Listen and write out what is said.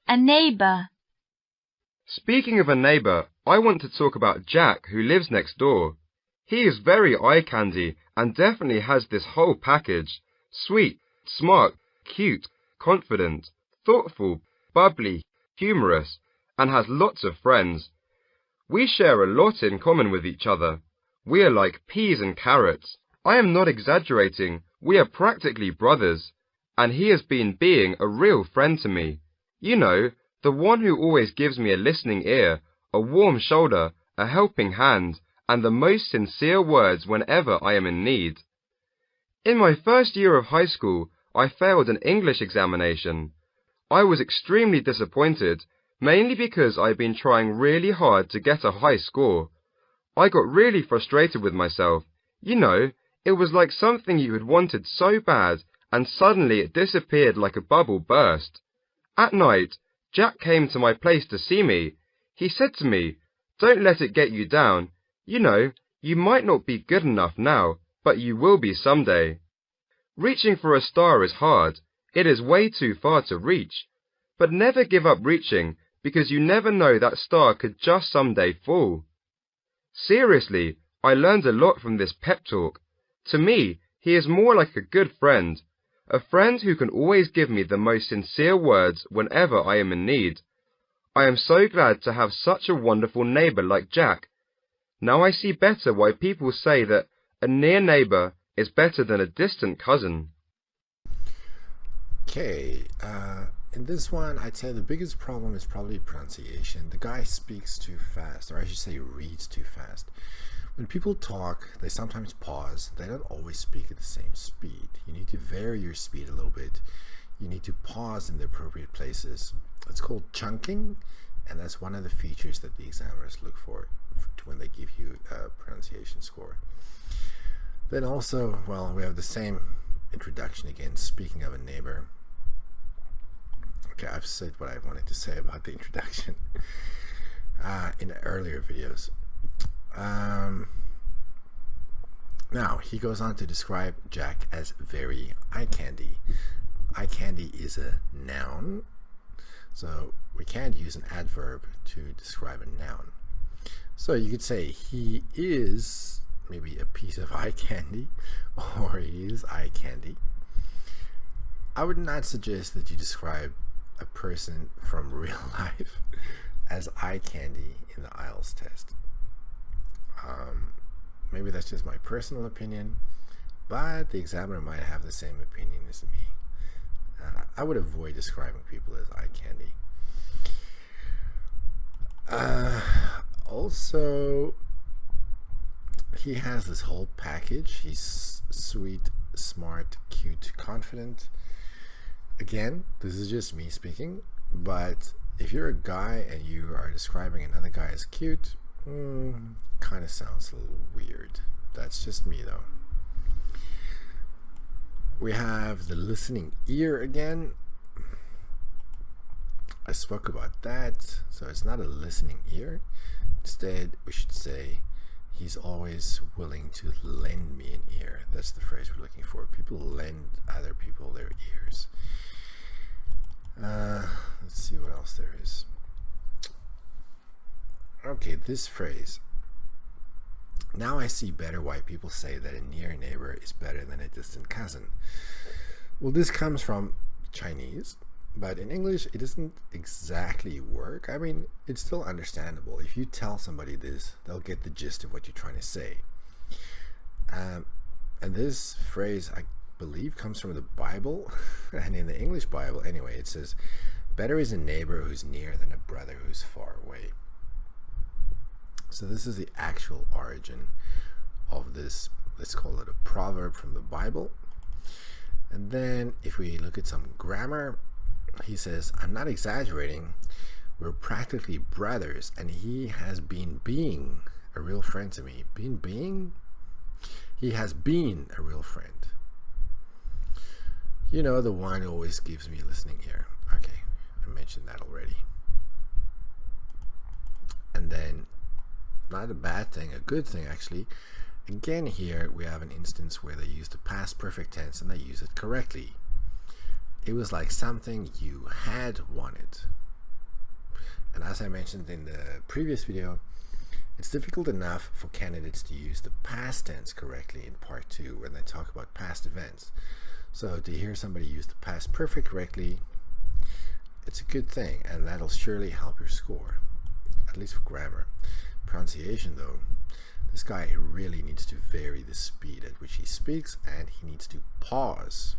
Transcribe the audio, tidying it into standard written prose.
A neighbor. Speaking of a neighbor, I want to talk about Jack, who lives next door. He is very eye candy and definitely has this whole package. Sweet, smart, cute, confident, thoughtful, bubbly, humorous, and has lots of friends. We share a lot in common with each other. We are like peas and carrots. I am not exaggerating. We are practically brothers. And he has been being a real friend to me. You know, the one who always gives me a listening ear, a warm shoulder, a helping hand, and the most sincere words whenever I am in need. In my first year of high school, I failed an English examination. I was extremely disappointed, mainly because I had been trying really hard to get a high score. I got really frustrated with myself. You know, it was like something you had wanted so bad, and suddenly it disappeared like a bubble burst. At night, Jack came to my place to see me. He said to me, "Don't let it get you down. You know, you might not be good enough now, but you will be someday. Reaching for a star is hard. It is way too far to reach. But never give up reaching, because you never know that star could just someday fall." Seriously, I learned a lot from this pep talk. To me, he is more like a good friend. A friend who can always give me the most sincere words whenever I am in need. I am so glad to have such a wonderful neighbor like Jack. Now I see better why people say that a near neighbor is better than a distant cousin. Okay, in this one, I'd say the biggest problem is probably pronunciation. The guy speaks too fast, or I should say reads too fast. When people talk, they sometimes pause. They don't always speak at the same speed. You need to vary your speed a little bit. You need to pause in the appropriate places. It's called chunking, and that's one of the features that the examiners look for when they give you a pronunciation score. Then also, well, we have the same introduction again, speaking of a neighbor. Okay, I've said what I wanted to say about the introduction in the earlier videos. Now, he goes on to describe Jack as very eye candy. Eye candy is a noun, so we can't use an adverb to describe a noun. So you could say he is maybe a piece of eye candy, or he is eye candy. I would not suggest that you describe a person from real life as eye candy in the IELTS test. Maybe that's just my personal opinion, but the examiner might have the same opinion as me. I would avoid describing people as eye candy. Also, he has this whole package. He's sweet, smart, cute, confident. Again, this is just me speaking, but if you're a guy and you are describing another guy as cute, kind of sounds a little weird. That's just me though. We have the listening ear again. I spoke about that, so it's not a listening ear. Instead, we should say he's always willing to lend me an ear. That's the phrase we're looking for. People lend other people their ears. Let's see what else there is. Okay, this phrase. Now I see better why people say that a near neighbor is better than a distant cousin. Well, this comes from Chinese, but in English it doesn't exactly work. I mean, it's still understandable. If you tell somebody this, they'll get the gist of what you're trying to say. And this phrase, I believe, comes from the Bible. And in the English Bible, anyway, it says, "Better is a neighbor who's near than a brother who's far away." So this is the actual origin of this, let's call it a proverb from the Bible. And then if we look at some grammar, he says, "I'm not exaggerating. We're practically brothers, and he has been being a real friend to me." He has been a real friend. You know, the one who always gives me a listening ear. Okay, I mentioned that already. And then, not a bad thing, a good thing actually. Again, here we have an instance where they use the past perfect tense and they use it correctly. It was like something you had wanted. And as I mentioned in the previous video, it's difficult enough for candidates to use the past tense correctly in part 2 when they talk about past events. So to hear somebody use the past perfect correctly, it's a good thing, and that'll surely help your score, at least for grammar. Pronunciation though, this guy really needs to vary the speed at which he speaks, and he needs to pause